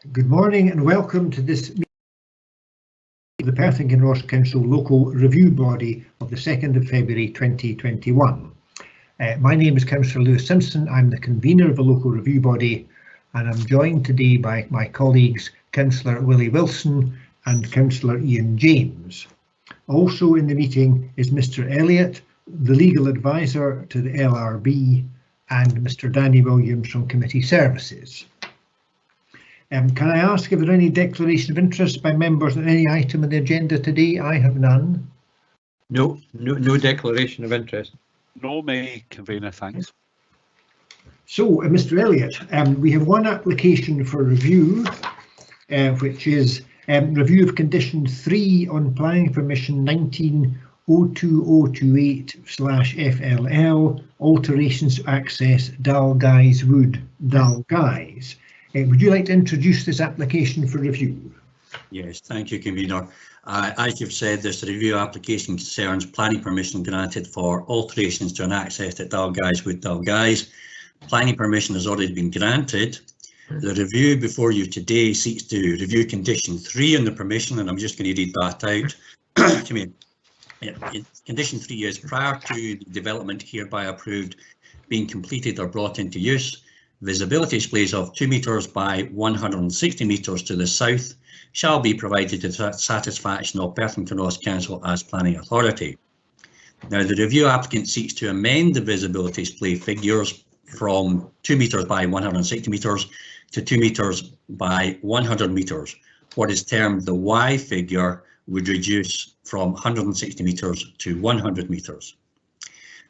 Good morning and welcome to this meeting of the Perth and Kinross Council Local Review Body of the 2nd of February 2021. My name is Councillor Lewis Simpson. I'm the convener of the Local Review Body and I'm joined today by my colleagues Councillor Willie Wilson and Councillor Ian James. Also in the meeting is Mr Elliott, the legal advisor to the LRB, and Mr Danny Williams from Committee Services. Can I ask if there are any declaration of interest by members on any item on the agenda today? I have none. No declaration of interest. No, me, convener, thanks. So, Mr Elliott, we have one application for review, which is review of condition 3 on planning permission 19-02028/FLL, alterations to access Dalguys Wood, Dalguys. Would you like to introduce this application for review? Yes, thank you, convener. As you've said, this review application concerns planning permission granted for alterations to an access at Dalguys Wood, Dalguys. Planning permission has already been granted. The review before you today seeks to review condition 3 on the permission, and I'm just going to read that out. To me, condition 3 is prior to the development hereby approved being completed or brought into use, visibility displays of 2 metres by 160 metres to the south shall be provided to the satisfaction of Perth and Kinross Council as planning authority. Now, the review applicant seeks to amend the visibility display figures from 2 metres by 160 metres to 2 metres by 100 metres. What is termed the Y figure would reduce from 160 metres to 100 metres.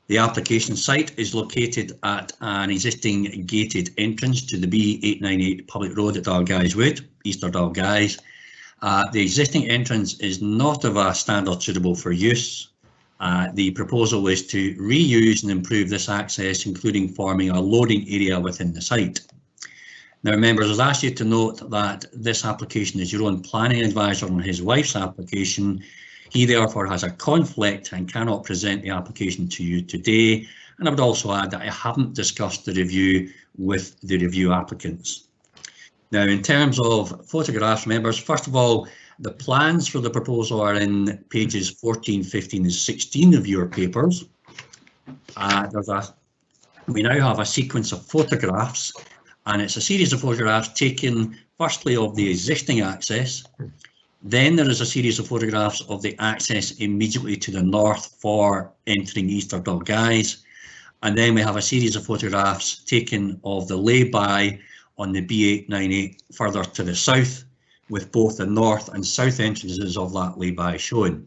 The application site is located at an existing gated entrance to the B898 public road at Dalguys Wood, Easter Dalguys. The existing entrance is not of a standard suitable for use. The proposal is to reuse and improve this access, including forming a loading area within the site. Now, members, I was asked you to note that this application is your own planning advisor on his wife's application. He therefore has a conflict and cannot present the application to you today. And I would also add that I haven't discussed the review with the review applicants. Now, in terms of photographs, members, first of all, the plans for the proposal are in pages 14, 15 and 16 of your papers. We now have a sequence of photographs, and it's a series of photographs taken firstly of the existing access. Then there is a series of photographs of the access immediately to the north for entering Easter Dalguys. And then we have a series of photographs taken of the lay-by on the B898 further to the south, with both the north and south entrances of that lay-by shown.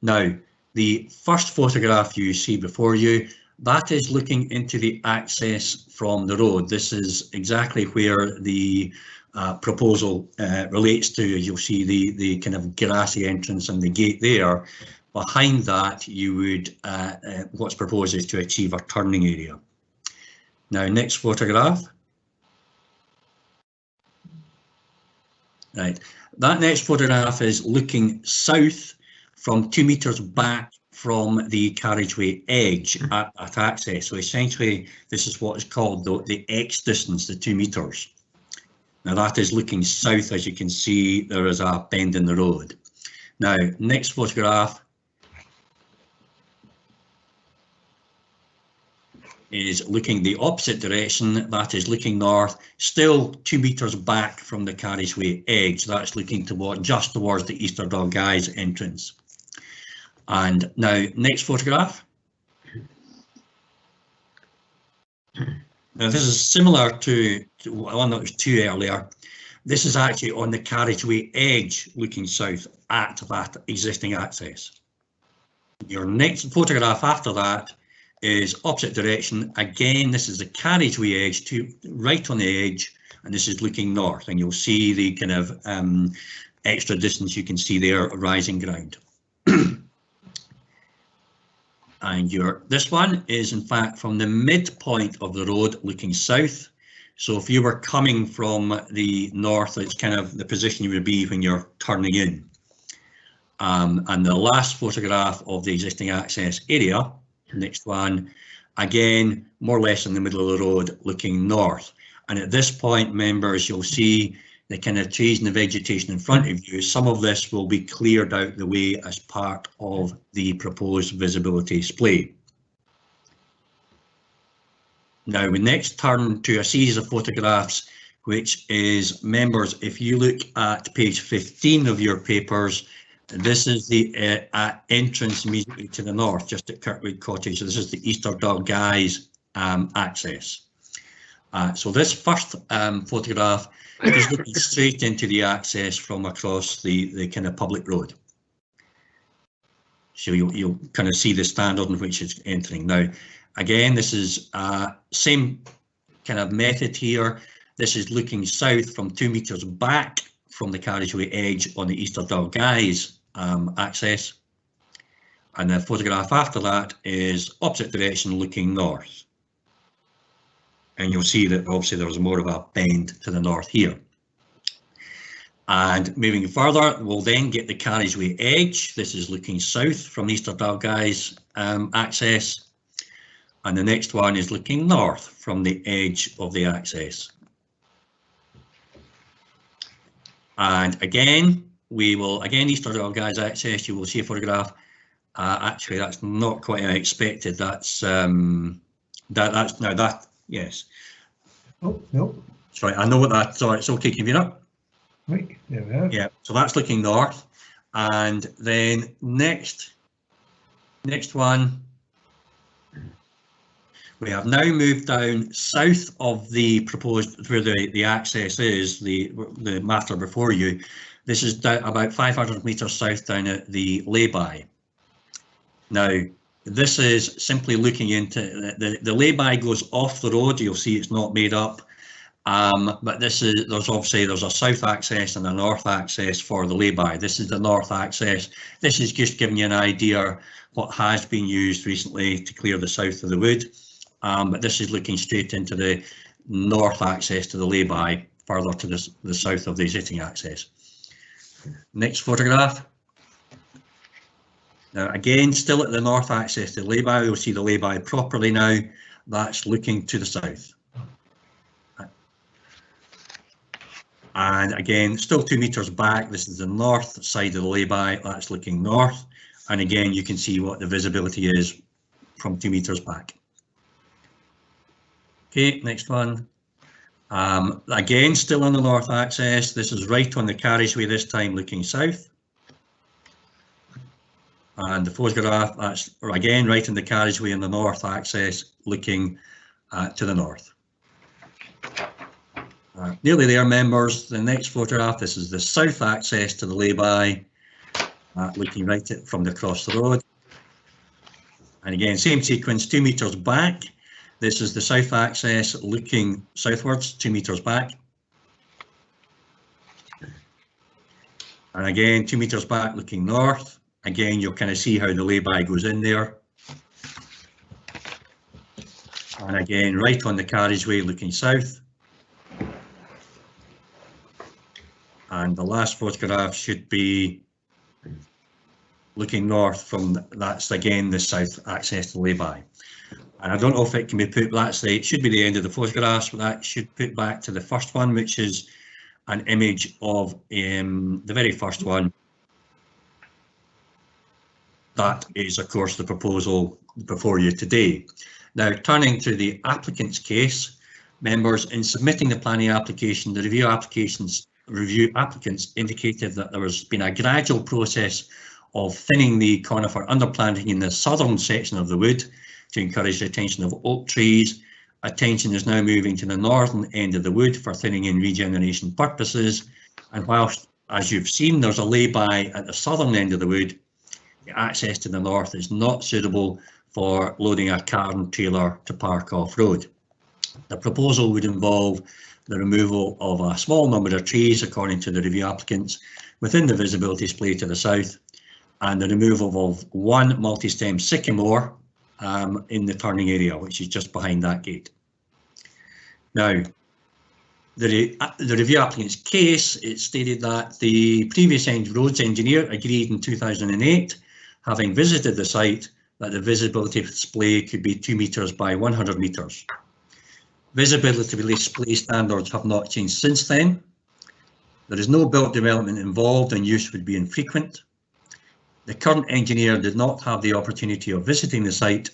Now, the first photograph you see before you, that is looking into the access from the road. This is exactly where the proposal relates to. You'll see the kind of grassy entrance and the gate there. Behind that, you would what's proposed is to achieve a turning area. Now, next photograph. Right, that next photograph is looking south from 2 metres back from the carriageway edge at access. So essentially, this is what is called the X distance, the 2 metres. Now that is looking south. As you can see, there is a bend in the road. Now, next photograph is looking the opposite direction. That is looking north, still 2 metres back from the carriageway edge. That's looking just towards the Easter Dalguys entrance. And now, next photograph. Now, this is similar to one that was 2 earlier. This is actually on the carriageway edge looking south at that existing access. Your next photograph after that is opposite direction. Again, this is the carriageway edge right on the edge, and this is looking north, and you'll see the kind of extra distance you can see there, rising ground. And this one is in fact from the midpoint of the road looking south. So if you were coming from the north, it's kind of the position you would be when you're turning in. And the last photograph of the existing access area, next one, again, more or less in the middle of the road looking north. And at this point, members, you'll see the kind of trees and the vegetation in front of you. Some of this will be cleared out the way as part of the proposed visibility display. Now we next turn to a series of photographs, which is, members, if you look at page 15 of your papers, this is the entrance immediately to the north, just at Kirkwood Cottage. So this is the Easter Dog Guys access. So this first photograph is looking straight into the access from across the kind of public road. So you'll kind of see the standard in which it's entering. Now, again, this is same kind of method here. This is looking south from 2 meters back from the carriageway edge on the Easter Dog Guys access. And the photograph after that is opposite direction looking north. And you'll see that obviously there was more of a bend to the north here. And moving further, we'll then get the carriageway edge. This is looking south from Easter Dog Guys access. And the next one is looking north from the edge of the access. And again, we will, Easter Dog Guys access, you will see a photograph. Actually, that's not quite expected. That's, yes. Oh, no. Sorry, I know what that, sorry, it's okay, convener. Right, there we are. Yeah, so that's looking north. And then next one, we have now moved down south of the proposed, where the access is, the matter before you. This is down about 500 metres south down at the lay-by. Now, this is simply looking into, the lay-by goes off the road, you'll see it's not made up. But there's a south access and a north access for the lay-by. This is the north access. This is just giving you an idea what has been used recently to clear the south of the wood. But this is looking straight into the north access to the lay-by, further to the south of the existing access. Next photograph. Now again, still at the north access to the lay-by, you'll see the lay-by properly now. That's looking to the south. And again, still 2 meters back, this is the north side of the lay-by, that's looking north. And again, you can see what the visibility is from 2 meters back. Okay, next one. Again, still on the north access, this is right on the carriageway, this time looking south. And the photograph, that's again right in the carriageway in the north access, looking to the north. Nearly there, members. The next photograph, this is the south access to the lay-by, looking right from across the road. And again, same sequence, 2 meters back. This is the south access looking southwards, 2 meters back. And again, 2 meters back looking north. Again, you'll kind of see how the lay-by goes in there. And again, right on the carriageway looking south. And the last photograph should be looking north from, that's again the south access to the lay-by. And I don't know if it can be put, it should be the end of the photographs, but that should put back to the first one, which is an image of the very first one. That is, of course, the proposal before you today. Now, turning to the applicant's case, members, in submitting the planning application, the review applicants indicated that there has been a gradual process of thinning the conifer underplanting in the southern section of the wood to encourage the retention of oak trees. Attention is now moving to the northern end of the wood for thinning and regeneration purposes. And whilst, as you've seen, there's a lay-by at the southern end of the wood, the access to the north is not suitable for loading a car and trailer to park off-road. The proposal would involve the removal of a small number of trees, according to the review applicants, within the visibility display to the south, and the removal of one multi-stem sycamore in the turning area, which is just behind that gate. Now, the review applicant's case, it stated that the previous roads engineer agreed in 2008, having visited the site, that the visibility display could be 2 meters by 100 meters. Visibility display standards have not changed since then. There is no built development involved and use would be infrequent. The current engineer did not have the opportunity of visiting the site,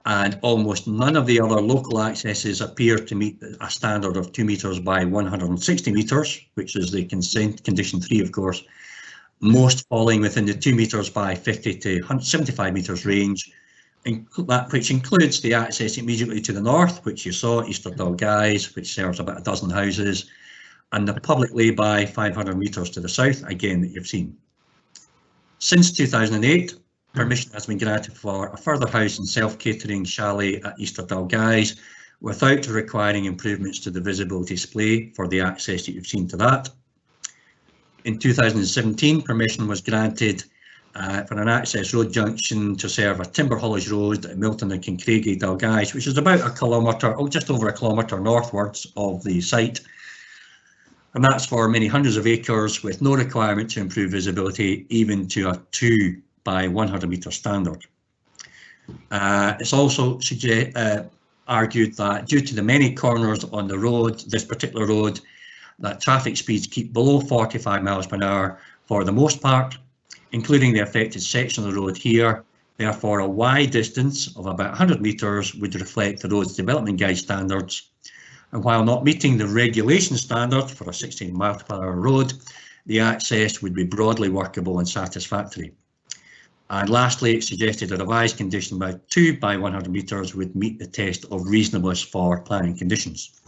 and almost none of the other local accesses appear to meet a standard of 2 metres by 160 metres, which is the consent condition 3, of course, most falling within the 2 metres by 50 to 75 metres range, which includes the access immediately to the north, which you saw, Easter Dalguys, which serves about a dozen houses, and the public lay-by 500 metres to the south, again, that you've seen. Since 2008, permission has been granted for a further house and self-catering chalet at Easter Dalguys without requiring improvements to the visibility display for the access that you've seen to that. In 2017, permission was granted for an access road junction to serve a timber haulage road at Milton and Kincraigie Dalguys, which is about a kilometre, or just over a kilometre northwards of the site. And that's for many hundreds of acres with no requirement to improve visibility, even to a 2 by 100 metre standard. It's also argued that due to the many corners on the road, this particular road, that traffic speeds keep below 45 miles per hour for the most part, including the affected section of the road here. Therefore, a Y distance of about 100 metres would reflect the road's development guide standards. And while not meeting the regulation standard for a 16 mile per hour road, the access would be broadly workable and satisfactory. And lastly, it suggested a revised condition about 2 by 100 metres would meet the test of reasonableness for planning conditions.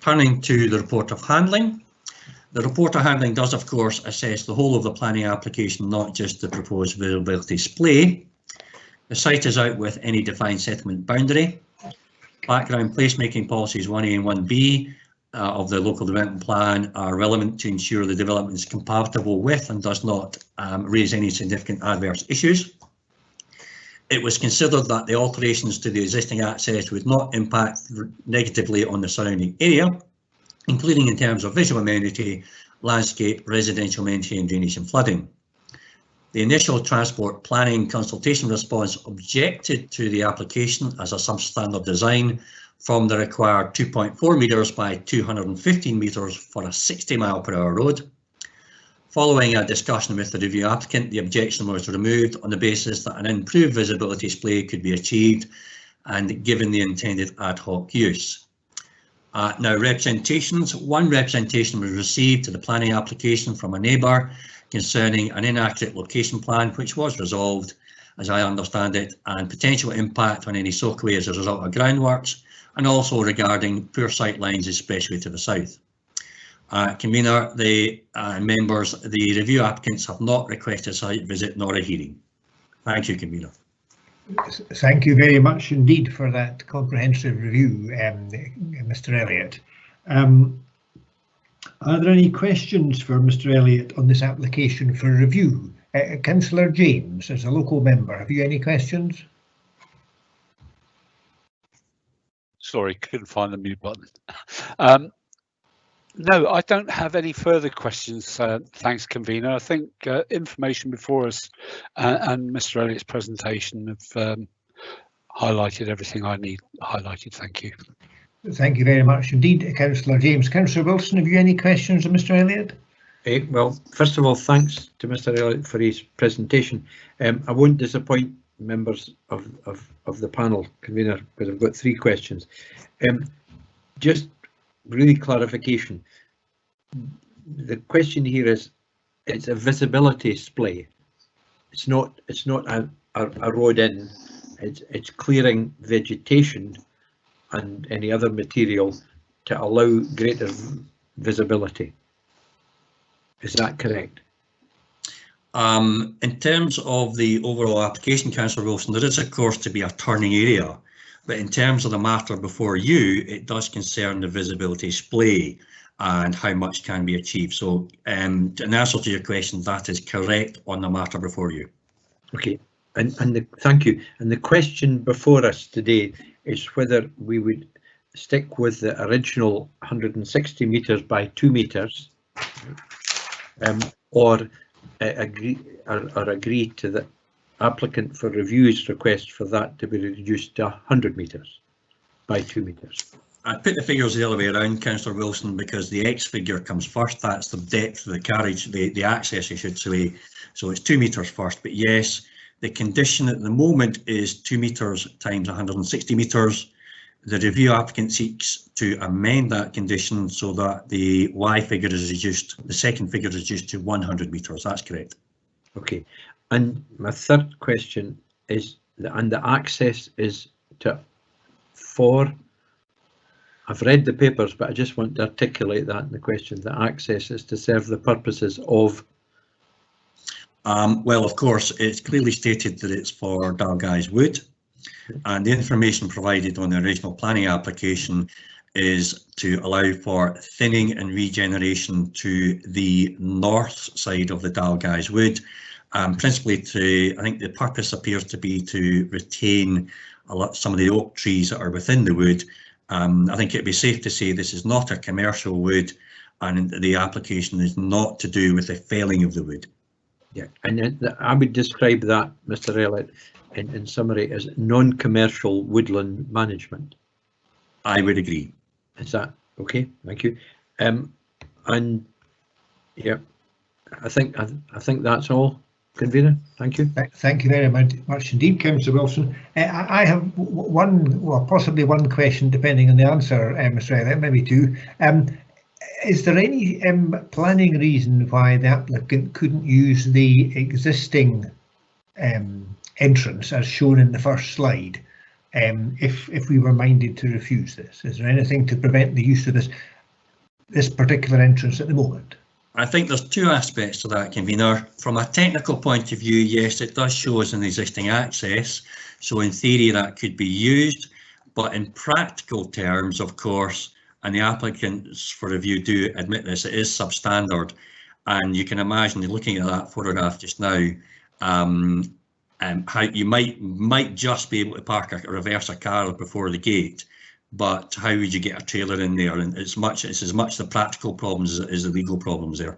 Turning to the report of handling. The report of handling does, of course, assess the whole of the planning application, not just the proposed visibility display. The site is out with any defined settlement boundary. Background placemaking policies 1A and 1B of the local development plan are relevant to ensure the development is compatible with and does not raise any significant adverse issues. It was considered that the alterations to the existing access would not impact negatively on the surrounding area, including in terms of visual amenity, landscape, residential amenity and drainage and flooding. The initial transport planning consultation response objected to the application as a substandard design from the required 2.4 metres by 215 metres for a 60 mile per hour road. Following a discussion with the review applicant, the objection was removed on the basis that an improved visibility display could be achieved and given the intended ad hoc use. Now, representations. One representation was received to the planning application from a neighbour concerning an inaccurate location plan, which was resolved, as I understand it, and potential impact on any soakaway as a result of groundworks, and also regarding poor sight lines, especially to the south. Convener, the members, the review applicants have not requested a site visit nor a hearing. Thank you, Convener. Thank you very much indeed for that comprehensive review, Mr. Elliott. Are there any questions for Mr. Elliott on this application for review? Councillor James, as a local member, have you any questions? Sorry, couldn't find the mute button. No, I don't have any further questions. Thanks, Convener. I think information before us and Mr. Elliott's presentation have highlighted everything I need highlighted. Thank you. Thank you very much indeed, Councillor James. Councillor Wilson, have you any questions of Mr. Elliott? Well, first of all, thanks to Mr. Elliott for his presentation. I won't disappoint members of the panel, Convener, because I've got 3 questions. Just really clarification. The question here is, it's a visibility display. It's not a road in. It's clearing vegetation and any other material to allow greater visibility. Is that correct? In terms of the overall application, Councillor Wilson, there is of course to be a turning area, but in terms of the matter before you, it does concern the visibility display and how much can be achieved. So in answer to your question, that is correct on the matter before you. Okay, thank you. And the question before us today is whether we would stick with the original 160 metres by 2 metres, or agree to the applicant for review's request for that to be reduced to 100 metres. by 2 metres. I'd put the figures the other way around, Councillor Wilson, because the X figure comes first. That's the depth of the carriage, the access, I should say. So it's 2 metres first. But yes, the condition at the moment is 2 metres times 160 metres. The review applicant seeks to amend that condition so that the Y figure is reduced, the second figure is reduced to 100 metres. That's correct. Okay. And my third question is, and the access is to 4. I've read the papers, but I just want to articulate that in the question. The access is to serve the purposes of. Well, of course, it's clearly stated that it's for Dalgais Wood, and the information provided on the original planning application is to allow for thinning and regeneration to the north side of the Dalgais Wood, principally I think the purpose appears to be to retain some of the oak trees that are within the wood. I think it'd be safe to say this is not a commercial wood, and the application is not to do with the felling of the wood. Yeah, and I would describe that, Mr. Elliott, in summary, as non-commercial woodland management. I would agree. Is that okay? Thank you. And yeah, I think that's all, Convener. Thank you. Thank you very much indeed, Councillor Wilson. I have one, well, possibly one question, depending on the answer, Mr. Elliott, maybe two. Is there any planning reason why the applicant couldn't use the existing entrance as shown in the first slide, if we were minded to refuse this? Is there anything to prevent the use of this particular entrance at the moment? I think there's two aspects to that, Convener. From a technical point of view, yes, it does show as an existing access, so in theory that could be used, but in practical terms, of course, and the applicants for review do admit this, it is substandard, and you can imagine looking at that photograph just now, how you might just be able to park or reverse a car before the gate, but how would you get a trailer in there? And it's as much the practical problems as the legal problems there.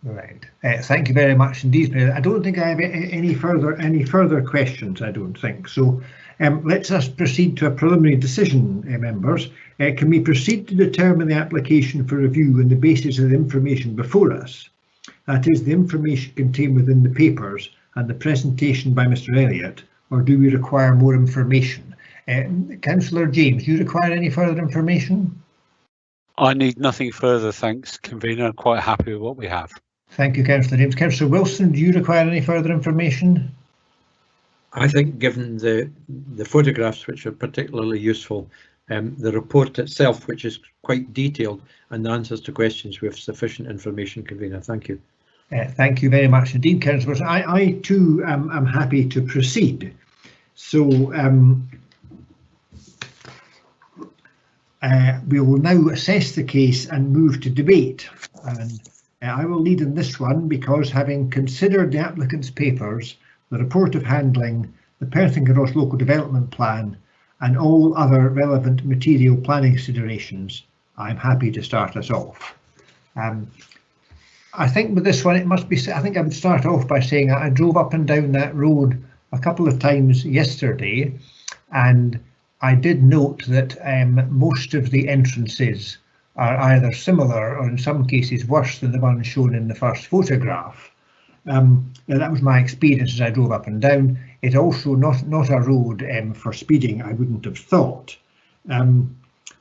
Right. Thank you very much indeed. I don't think I have any further questions. I don't think so. Let's us proceed to a preliminary decision, members. Can we proceed to determine the application for review on the basis of the information before us? That is, the information contained within the papers and the presentation by Mr. Elliott, or do we require more information? Councillor James, do you require any further information? I need nothing further, thanks, Convener. I'm quite happy with what we have. Thank you, Councillor James. Councillor Wilson, do you require any further information? I think, given the photographs, which are particularly useful, the report itself, which is quite detailed, and the answers to questions, we have sufficient information, Convener. Thank you. Thank you very much indeed, Councillor Wilson. I too am happy to proceed. So we will now assess the case and move to debate. And I will lead in this one because, having considered the applicant's papers, the report of handling, the Perth and Kinross Local Development Plan, and all other relevant material planning considerations, I'm happy to start us off. I think with this one, it must be, I think I would start off by saying I drove up and down that road a couple of times yesterday, and I did note that most of the entrances are either similar or in some cases worse than the one shown in the first photograph. Now that was my experience as I drove up and down. It's also not a road for speeding, I wouldn't have thought.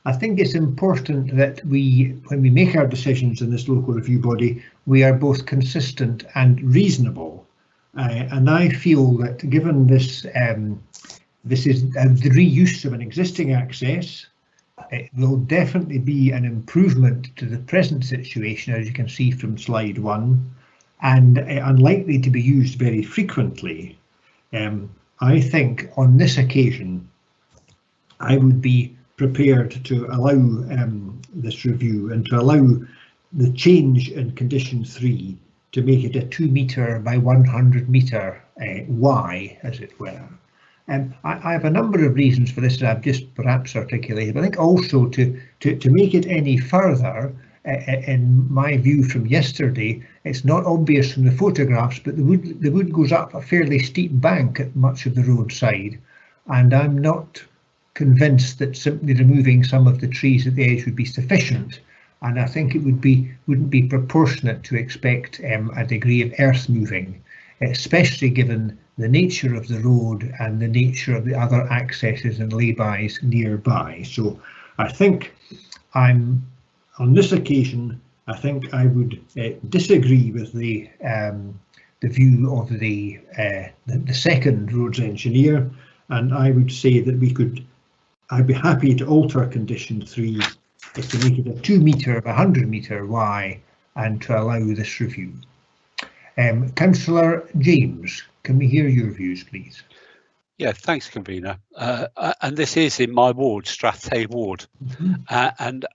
I think it's important that when we make our decisions in this local review body, we are both consistent and reasonable. And I feel that given this is the reuse of an existing access, it will definitely be an improvement to the present situation, as you can see from slide 1, and unlikely to be used very frequently. I think on this occasion, I would be prepared to allow this review and to allow the change in condition 3 to make it a 2 metre by 100 metre Y, as it were. I have a number of reasons for this that I've just perhaps articulated, but I think also to make it any further, in my view from yesterday, it's not obvious from the photographs, but the wood goes up a fairly steep bank at much of the roadside, and I'm not convinced that simply removing some of the trees at the edge would be sufficient, and I think it wouldn't be proportionate to expect a degree of earth moving, especially given the nature of the road and the nature of the other accesses and laybys nearby. So I think on this occasion, I think I would disagree with the view of the second roads engineer, and I would say that I'd be happy to alter condition 3 to make it a 2 metre, 100 metre Y, and to allow this review. Councillor James, can we hear your views, please? Yeah, thanks, convener. And this is in my ward, Strathay ward, and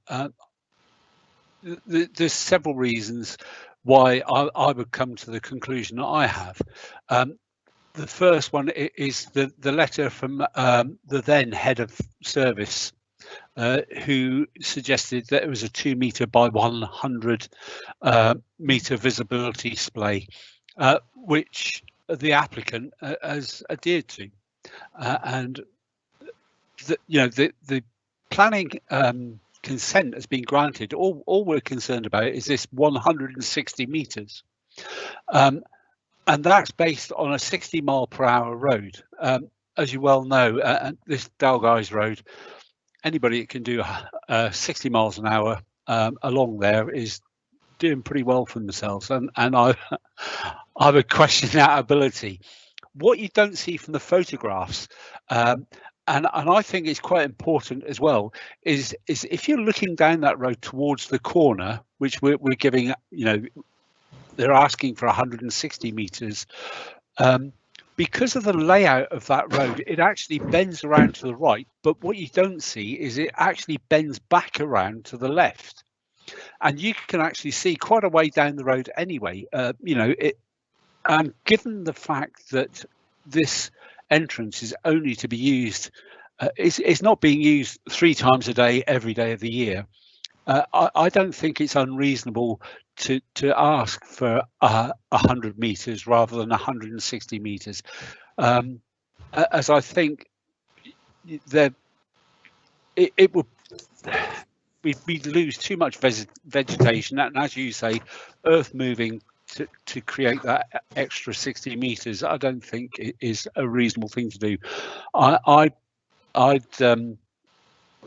there's several reasons why I would come to the conclusion that I have. The first one is the letter from the then head of service, who suggested that it was a 2 metre by 100 metre visibility display, which the applicant has adhered to, and the planning consent has been granted. All we're concerned about is this 160 metres, and that's based on a 60-mile-per-hour road. As you well know, this Dalguys Road, anybody that can do 60 miles an hour along there is doing pretty well for themselves, and I would question that ability. What you don't see from the photographs, and I think it's quite important as well, is if you're looking down that road towards the corner, which we're giving, they're asking for 160 metres. Because of the layout of that road, it actually bends around to the right, but what you don't see is it actually bends back around to the left. And you can actually see quite a way down the road anyway. And given the fact that this entrance is only to be used, it's not being used 3 times a day, every day of the year, I don't think it's unreasonable to ask for 100 metres rather than 160 metres, as I think that it would. We'd lose too much vegetation, and as you say, earth moving to create that extra 60 metres. I don't think it is a reasonable thing to do.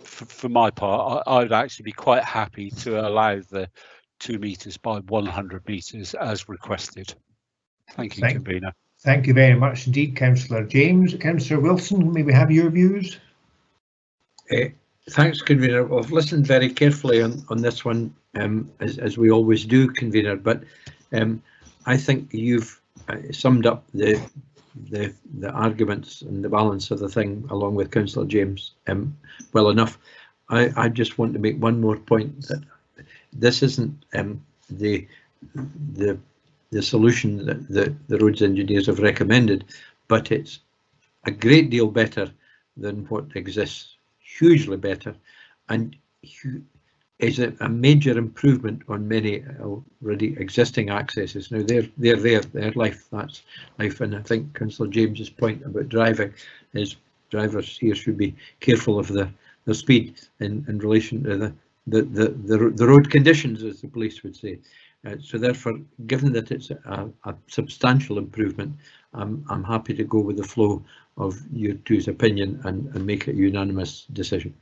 For my part, I'd actually be quite happy to allow the 2 metres by 100 metres as requested. Thank you, convener. Thank you very much indeed, Councillor James. Councillor Wilson, may we have your views? Thanks, convener. I've listened very carefully on this one, as we always do, convener. But I think you've summed up the arguments and the balance of the thing, along with Councillor James, well enough. I just want to make one more point, that this isn't the solution that the roads engineers have recommended, but it's a great deal better than what exists. Hugely better, and is a major improvement on many already existing accesses. Now they're life, that's life, and I think Councillor James's point about driving is drivers here should be careful of the speed in relation to the road conditions, as the police would say. So therefore, given that it's a substantial improvement, I'm happy to go with the flow of your two's opinion and make it a unanimous decision.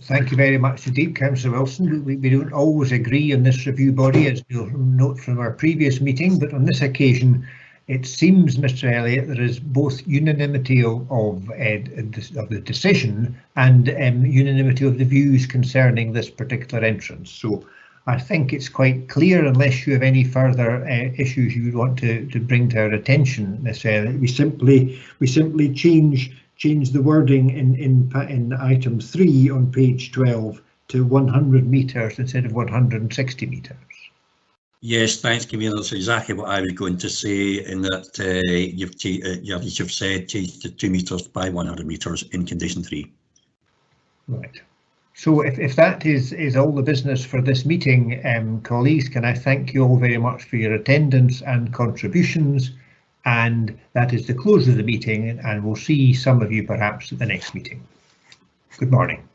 Thank you very much indeed, Councillor Wilson. We don't always agree on this review body, as you'll note from our previous meeting, but on this occasion it seems, Mr. Elliott, there is both unanimity of the decision and unanimity of the views concerning this particular entrance. So I think it's quite clear, unless you have any further issues you would want to bring to our attention, Ms. Elliott. We simply change the wording in item 3 on page 12 to 100 metres instead of 160 metres. Yes, thanks, convener. That's exactly what I was going to say, in that you've said change to 2 metres by 100 metres in condition 3. Right. So if that is all the business for this meeting, colleagues, can I thank you all very much for your attendance and contributions, and that is the close of the meeting, and we'll see some of you perhaps at the next meeting. Good morning.